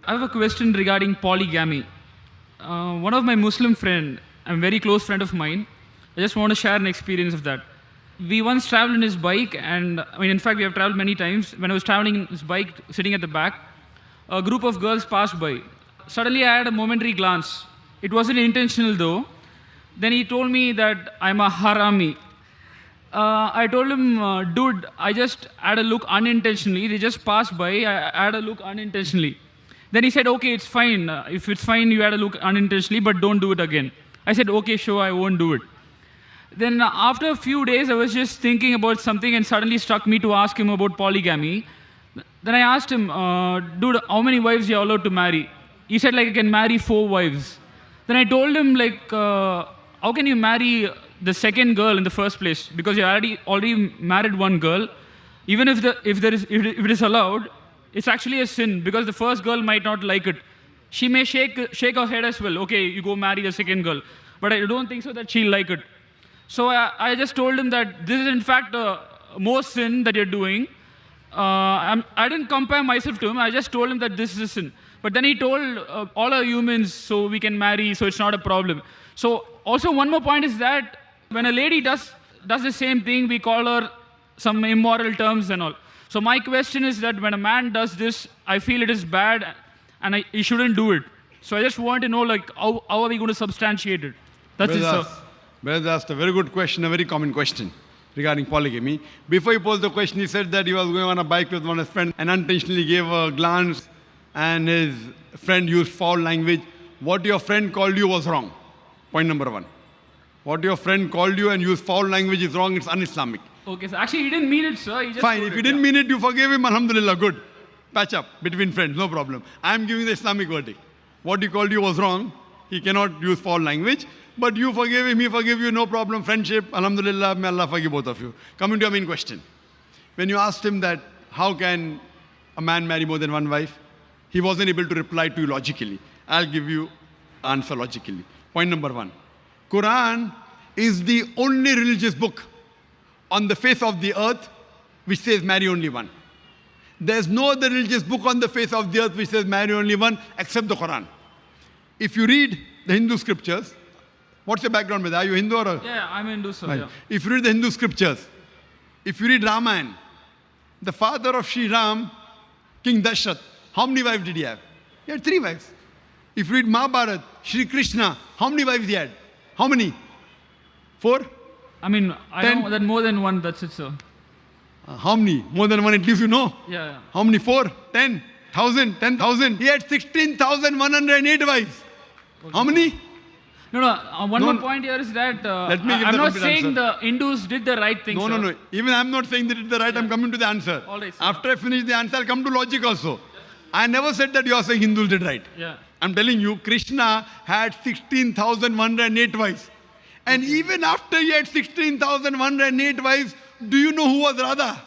I have a question regarding polygamy. One of my Muslim friend, a very close friend of mine, I just want to share an experience of that. We once traveled in his bike, and I mean, in fact, we have traveled many times. When I was traveling in his bike, sitting at the back, a group of girls passed by. Suddenly, I had a momentary glance. It wasn't intentional though. Then he told me that I'm a harami. I told him, dude, I just had a look unintentionally. They just passed by. I had a look unintentionally. Then he said, okay, it's fine. If it's fine, you had a look unintentionally, but don't do it again. I said, okay, sure, I won't do it. Then after a few days, I was just thinking about something and suddenly struck me to ask him about polygamy. Then I asked him, dude, how many wives you are allowed to marry? He said, like, I can marry 4 wives. Then I told him, like, how can you marry the second girl in the first place? Because you already married one girl. Even if it is allowed, it's actually a sin because the first girl might not like it. She may shake her head as well. Okay, you go marry the second girl. But I don't think so that she'll like it. So I just told him that this is in fact more sin that you're doing. I didn't compare myself to him. I just told him that this is a sin. But then he told all are humans, so we can marry, so it's not a problem. So also one more point is that when a lady does the same thing, we call her some immoral terms and all. So my question is that when a man does this, I feel it is bad and he shouldn't do it. So I just want to know, like, how are we going to substantiate it? That's it, sir. Brother asked a very good question, a very common question regarding polygamy. Before he posed the question, he said that he was going on a bike with one of his friends and unintentionally gave a glance and his friend used foul language. What your friend called you was wrong. Point number 1. What your friend called you and used foul language is wrong, it's un-Islamic. Okay, so actually he didn't mean it, sir. He just Fine, if he didn't mean it, you forgave him, alhamdulillah, good. Patch up between friends, no problem. I am giving the Islamic verdict. What he called you was wrong. He cannot use foul language. But you forgave him, he forgave you, no problem. Friendship, alhamdulillah, may Allah forgive both of you. Coming to your main question. When you asked him that, how can a man marry more than one wife? He wasn't able to reply to you logically. I'll give you answer logically. Point number 1. Quran is the only religious book on the face of the earth which says marry only one. There's no other religious book on the face of the earth which says marry only one except the Quran. If you read the Hindu scriptures, what's your background with? Are you Hindu or? Yeah, I'm Hindu, sir. Right. Yeah. If you read the Hindu scriptures, if you read Ramayana, the father of Sri Ram, King Dashrath, how many wives did he have? He had 3 wives. If you read Mahabharata, Sri Krishna, how many wives he had? How many? 4? I mean, I 10? know that more than one, that's it, sir. How many? More than one, at least you know. Yeah. How many? 4? 10? 1,000? 10,000? He had 16,108 wives. Okay. How many? No. One more point here is that Let me give I'm the not complete saying answer. the Hindus did the right thing, sir. No. Even I'm not saying they did the right. I'm coming to the answer. All right, sir. After I finish the answer, I'll come to logic also. I never said that you are saying Hindus did right. Yeah. I'm telling you, Krishna had 16,108 wives. And even after he had 16,108 wives, do you know who was Radha?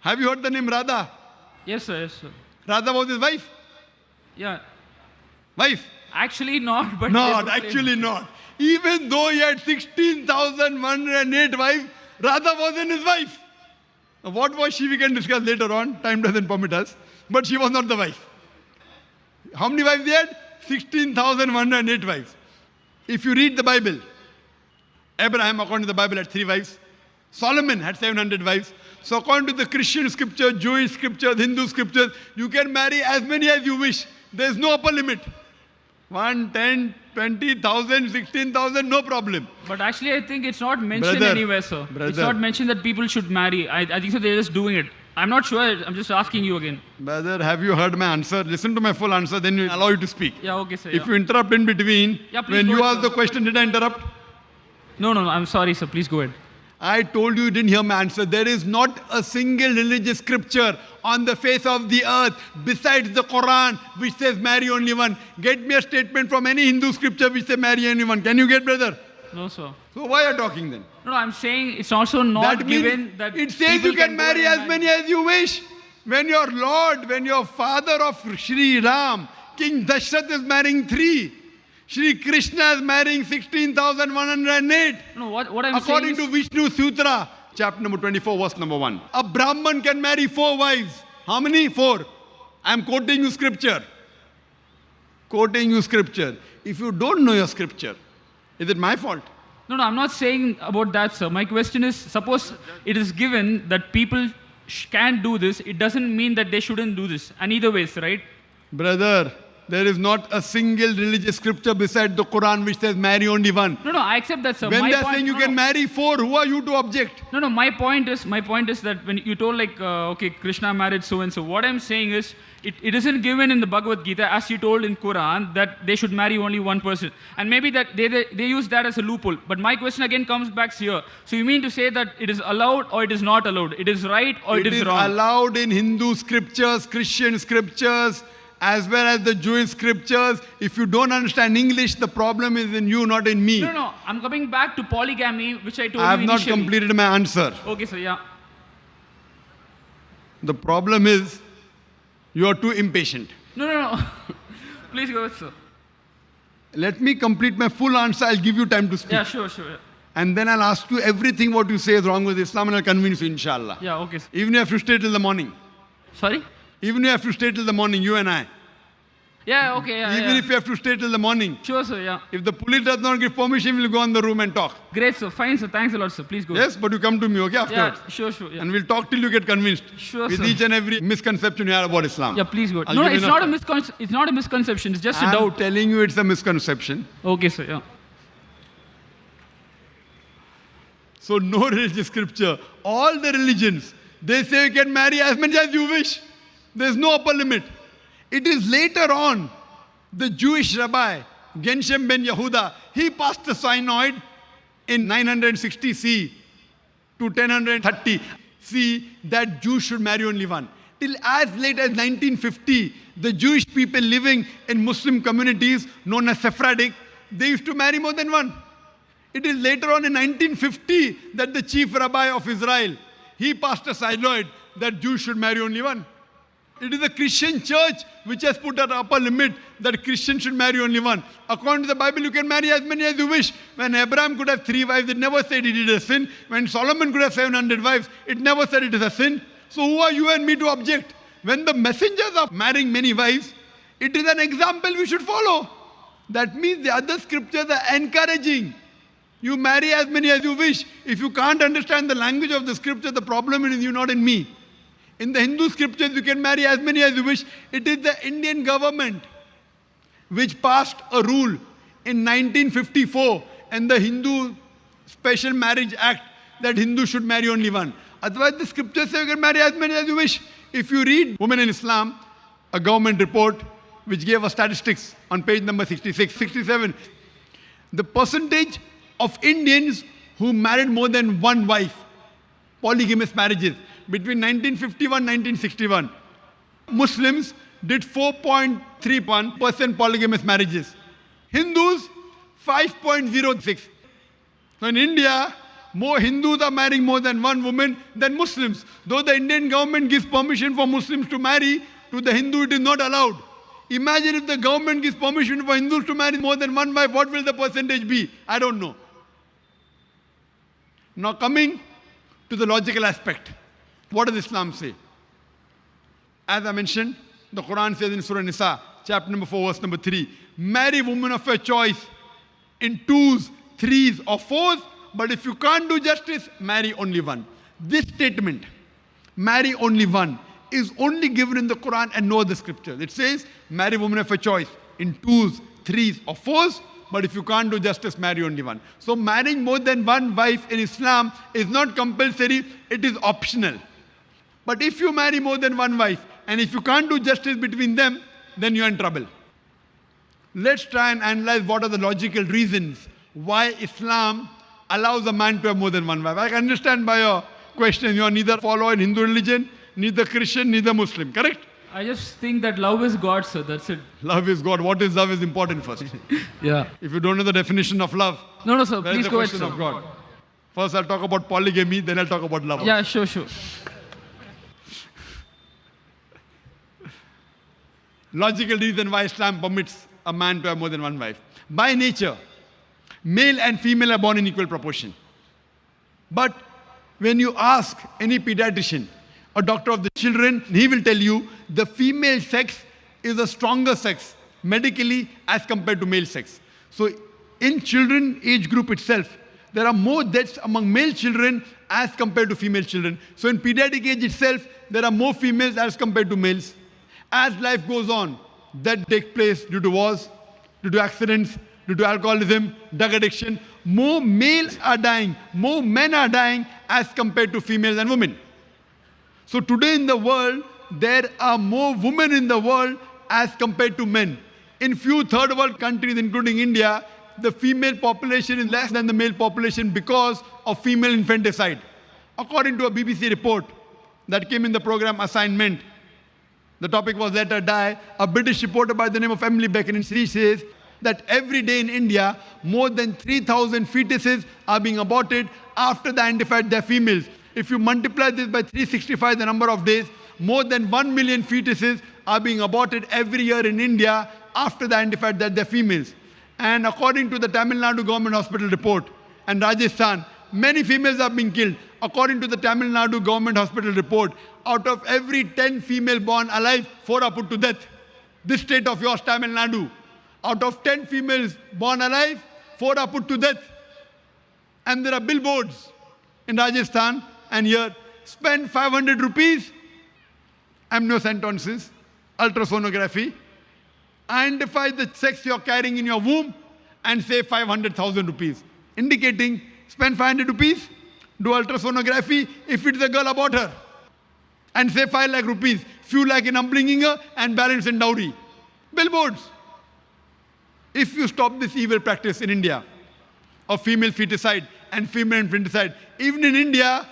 Have you heard the name Radha? Yes, sir. Radha was his wife? Yeah. Wife? Actually not, but... Not, actually not. Even though he had 16,108 wives, Radha wasn't his wife. Now, what was she, we can discuss later on. Time doesn't permit us. But she was not the wife. How many wives he had? 16,108 wives. If you read the Bible, Abraham, according to the Bible, had 3 wives. Solomon had 700 wives. So according to the Christian scripture, Jewish scriptures, Hindu scriptures, you can marry as many as you wish. There is no upper limit. 1, 10, 20,000, 16,000, no problem. But actually, I think it's not mentioned anywhere, sir. It's not mentioned that people should marry. I think so they're just doing it. I'm not sure. I'm just asking you again. Brother, have you heard my answer? Listen to my full answer, then you allow you to speak. Yeah, okay, sir. If you interrupt in between, when you ask the question, did I interrupt? No. I'm sorry, sir. Please go ahead. I told you didn't hear my answer. There is not a single religious scripture on the face of the earth besides the Quran which says marry only one. Get me a statement from any Hindu scripture which says marry only one. Can you get, brother? No, sir. So why are you talking then? No, I'm saying it's also not that given that it says you can marry as many as you wish. When your Lord, when your father of Sri Ram, King Dashrath is marrying 3. Sri Krishna is marrying 16,108. No, what I'm According saying to Vishnu Sutra, chapter number 24, verse number 1. A Brahman can marry 4 wives. How many? 4. I'm quoting you scripture. Quoting you scripture. If you don't know your scripture, is it my fault? No, I'm not saying about that, sir. My question is, suppose it is given that people can do this, it doesn't mean that they shouldn't do this. And either ways, right? Brother, there is not a single religious scripture beside the Quran which says marry only one. No, I accept that, sir. When My they're point- saying you no, can no. marry four, who are you to object? No, my point is that when you told like, okay, Krishna married so and so, what I'm saying is, it isn't given in the Bhagavad Gita as you told in Quran that they should marry only one person. And maybe that they use that as a loophole. But my question again comes back here. So you mean to say that it is allowed or it is not allowed? It is right or it is wrong? Allowed in Hindu scriptures, Christian scriptures, as well as the Jewish scriptures. If you don't understand English, the problem is in you, not in me. No. I'm coming back to polygamy, which I told I have you not initially. completed my answer. Okay, sir, yeah. The problem is you are too impatient. No. Please go ahead, sir. Let me complete my full answer. I'll give you time to speak. Yeah, sure. Yeah. And then I'll ask you everything what you say is wrong with Islam and I'll convince you, inshallah. Yeah, okay, sir. Even if you have to stay till the morning. Sorry? Even if you have to stay till the morning, you and I. Yeah, okay, yeah. Even if you have to stay till the morning. Sure, sir, yeah. If the police does not give permission, we'll go in the room and talk. Great, sir. Fine, sir. Thanks a lot, sir. Please go. Yes, but you come to me, okay, afterwards. Yeah, sure. Yeah. And we'll talk till you get convinced. Sure, with sir. each and every misconception you have about Islam. Yeah, please go. I'll No, give you it's enough not time. it's not a misconception. It's just a I'm doubt. telling you it's a misconception. Okay, sir. Yeah. So no religious scripture. All the religions, they say you can marry as many as you wish. There's no upper limit. It is later on, the Jewish rabbi, Genshem ben Yehuda, he passed the synod in 960 C to 1030 C that Jews should marry only one. Till as late as 1950, the Jewish people living in Muslim communities known as Sephardic, they used to marry more than one. It is later on in 1950 that the chief rabbi of Israel, he passed a synod that Jews should marry only one. It is the Christian church which has put an upper limit that Christians should marry only one. According to the Bible, you can marry as many as you wish. When Abraham could have 3 wives, it never said he did a sin. When Solomon could have 700 wives, it never said it is a sin. So who are you and me to object? When the messengers are marrying many wives, it is an example we should follow. That means the other scriptures are encouraging. You marry as many as you wish. If you can't understand the language of the scripture, the problem is in you, not in me. In the Hindu scriptures, you can marry as many as you wish. It is the Indian government which passed a rule in 1954 and the Hindu Special Marriage Act that Hindus should marry only one. Otherwise, the scriptures say you can marry as many as you wish. If you read Women in Islam, a government report which gave us statistics on page number 66, 67, the percentage of Indians who married more than one wife, polygamous marriages, between 1951 and 1961, Muslims did 4.31% polygamous marriages. Hindus, 5.06. So in India, more Hindus are marrying more than one woman than Muslims. Though the Indian government gives permission for Muslims to marry, to the Hindu it is not allowed. Imagine if the government gives permission for Hindus to marry more than one wife, what will the percentage be? I don't know. Now coming to the logical aspect. What does Islam say? As I mentioned, the Quran says in Surah Nisa, chapter number 4, verse number 3, marry women of your choice in 2s, 3s or 4s, but if you can't do justice, marry only one. This statement, marry only one, is only given in the Quran and no other scripture. It says, marry women of your choice in 2s, 3s or 4s, but if you can't do justice, marry only one. So marrying more than one wife in Islam is not compulsory, it is optional. But if you marry more than one wife, and if you can't do justice between them, then you're in trouble. Let's try and analyze what are the logical reasons why Islam allows a man to have more than one wife. I can understand by your question, you are neither follower in Hindu religion, neither Christian, neither Muslim, correct? I just think that love is God, sir. That's it. Love is God. What is love is important first. Yeah. If you don't know the definition of love, No, sir. where is Please the go ahead, question sir. of God? First I'll talk about polygamy, then I'll talk about love. Yeah, sure. Logical reason why Islam permits a man to have more than one wife. By nature, male and female are born in equal proportion. But when you ask any pediatrician, a doctor of the children, he will tell you the female sex is a stronger sex medically as compared to male sex. So in children age group itself, there are more deaths among male children as compared to female children. So in pediatric age itself, there are more females as compared to males. As life goes on, that takes place due to wars, due to accidents, due to alcoholism, drug addiction. More males are dying, more men are dying as compared to females and women. So today in the world, there are more women in the world as compared to men. In few third world countries, including India, the female population is less than the male population because of female infanticide. According to a BBC report that came in the program Assignment, the topic was Let Her Die, a British reporter by the name of Emily Beckin, she says that every day in India, more than 3,000 fetuses are being aborted after they identified they're females. If you multiply this by 365, the number of days, more than 1 million fetuses are being aborted every year in India after they identified that they're females. And according to the Tamil Nadu government hospital report and Rajasthan, many females are being killed. According to the Tamil Nadu government hospital report, out of every 10 female born alive, 4 are put to death. This state of yours, Tamil Nadu, out of 10 females born alive, 4 are put to death. And there are billboards in Rajasthan and here, spend 500 rupees, amniocentesis, ultrasonography, identify the sex you're carrying in your womb and say 500,000 rupees. Indicating, spend 500 rupees, do ultrasonography, if it's a girl, abort her. And say 5 lakh rupees, few lakh in upbringing her and balance in dowry. Billboards. If you stop this evil practice in India of female feticide and female infanticide, even in India,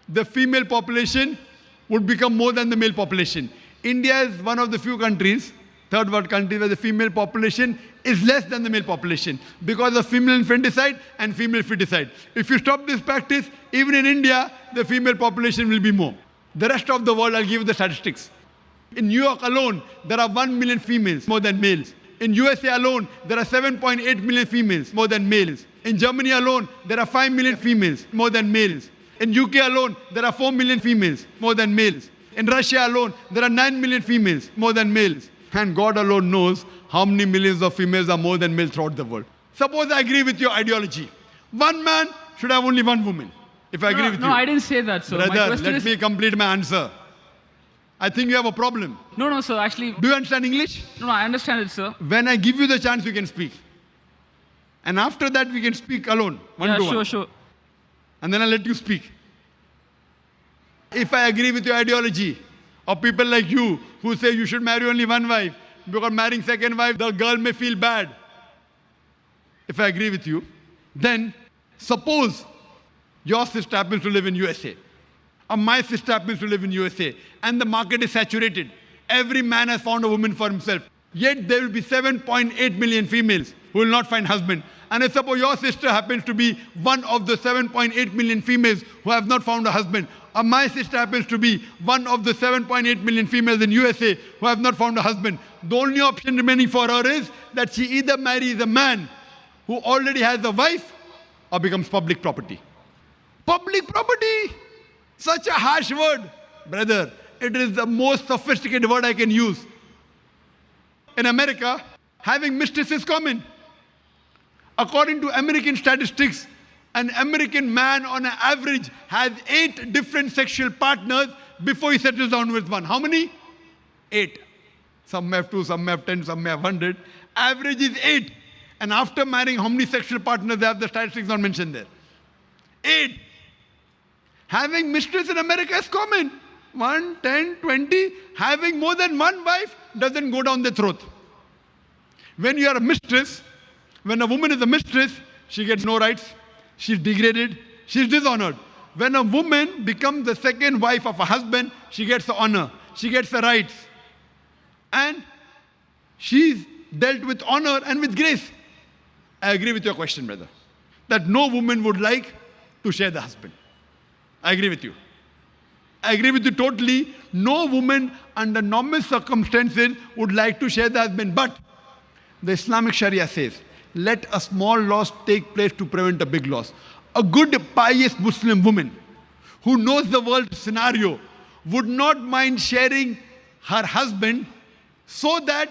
the female population would become more than the male population. India is one of the few countries, third world countries, where the female population is less than the male population because of female infanticide and female feticide. If you stop this practice, even in India, the female population will be more. The rest of the world, I'll give you the statistics. In New York alone, there are 1 million females, more than males. In USA alone, there are 7.8 million females, more than males. In Germany alone, there are 5 million females, more than males. In UK alone, there are 4 million females, more than males. In Russia alone, there are 9 million females, more than males. And God alone knows how many millions of females are more than males throughout the world. Suppose I agree with your ideology. One man should have only one woman. If I agree with you. No, I didn't say that, sir. Brother, let me complete my answer. I think you have a problem. No, sir. Actually, do you understand English? No, I understand it, sir. When I give you the chance, you can speak. And after that, we can speak alone, one to one. Sure. And then I'll let you speak. If I agree with your ideology, or people like you who say you should marry only one wife, because marrying second wife, the girl may feel bad. If I agree with you, then suppose your sister happens to live in USA, or my sister happens to live in USA, and the market is saturated. Every man has found a woman for himself. Yet there will be 7.8 million females who will not find husband. And I suppose your sister happens to be one of the 7.8 million females who have not found a husband. Or my sister happens to be one of the 7.8 million females in USA who have not found a husband. The only option remaining for her is that she either marries a man who already has a wife or becomes public property. Public property! Such a harsh word. Brother, it is the most sophisticated word I can use. In America, having mistress is common. According to American statistics, an American man on an average has 8 different sexual partners before he settles down with one. How many? 8. Some may have 2, some may have 10, some may have 100. Average is 8. And after marrying, how many sexual partners they have? The statistics not mentioned there. 8. Having mistress in America is common. 1, 10, 20. Having more than one wife doesn't go down the throat. When you are a mistress, when a woman is a mistress, she gets no rights. She's degraded. She's dishonored. When a woman becomes the second wife of a husband, she gets the honor. She gets the rights. And she's dealt with honor and with grace. I agree with your question, brother. That no woman would like to share the husband. I agree with you. I agree with you totally. No woman under normal circumstances would like to share the husband. But the Islamic Sharia says, let a small loss take place to prevent a big loss. A good, pious Muslim woman who knows the world scenario, would not mind sharing her husband so that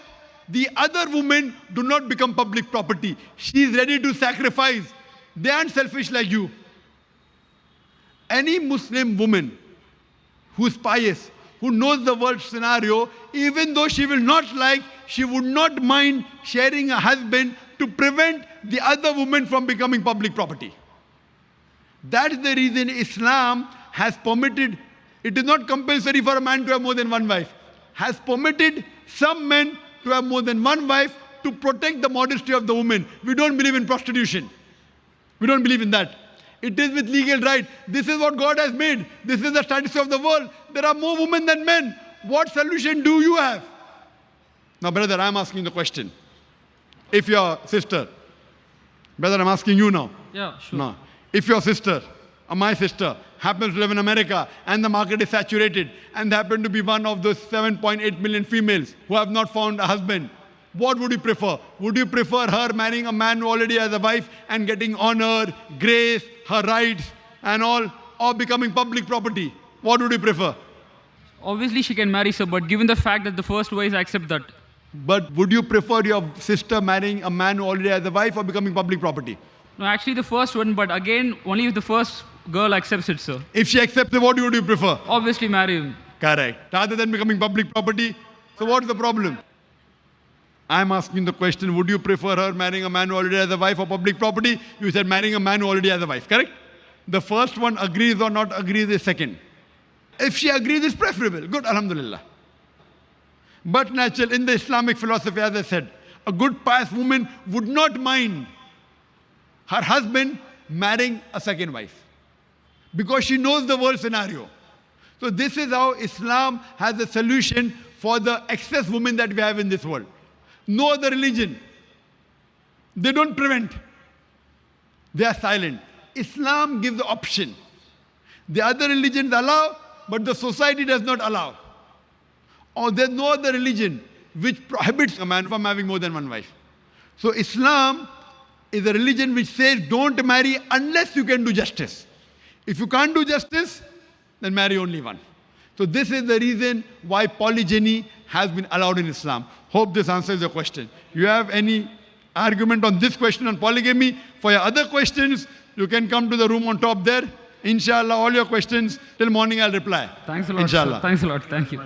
the other women do not become public property. She is ready to sacrifice. They aren't selfish like you. Any Muslim woman who is pious, who knows the world scenario, even though she will not like, she would not mind sharing a husband to prevent the other woman from becoming public property. That's the reason Islam has permitted, it is not compulsory for a man to have more than one wife, has permitted some men to have more than one wife to protect the modesty of the woman. We don't believe in prostitution. We don't believe in that. It is with legal right. This is what God has made. This is the status of the world. There are more women than men. What solution do you have? Now, brother, I'm asking the question. If your sister, brother, I'm asking you now. Yeah, sure. Now, if your sister or my sister happens to live in America and the market is saturated and they happen to be one of those 7.8 million females who have not found a husband, what would you prefer? Would you prefer her marrying a man who already has a wife and getting honor, grace, her rights and all, or becoming public property? What would you prefer? Obviously, she can marry, sir, but given the fact that the first wives accept that. But would you prefer your sister marrying a man who already has a wife or becoming public property? No, actually the first one, but again, only if the first girl accepts it, sir. If she accepts it, what would you prefer? Obviously marry him. Correct. Rather than becoming public property. So what's the problem? I'm asking the question, would you prefer her marrying a man who already has a wife or public property? You said marrying a man who already has a wife, correct? The first one agrees or not agrees is second. If she agrees, it's preferable. Good, alhamdulillah. But natural, in the Islamic philosophy, as I said, a good pious woman would not mind her husband marrying a second wife because she knows the world scenario. So this is how Islam has a solution for the excess women that we have in this world. No other religion. They don't prevent. They are silent. Islam gives the option. The other religions allow, but the society does not allow. Or there's no other religion which prohibits a man from having more than one wife. So Islam is a religion which says don't marry unless you can do justice. If you can't do justice, then marry only one. So this is the reason why polygyny has been allowed in Islam. Hope this answers your question. You have any argument on this question on polygamy? For your other questions, you can come to the room on top there. Inshallah, all your questions till morning I'll reply. Thanks a lot, Inshallah. sir. Thanks a lot. Thank you.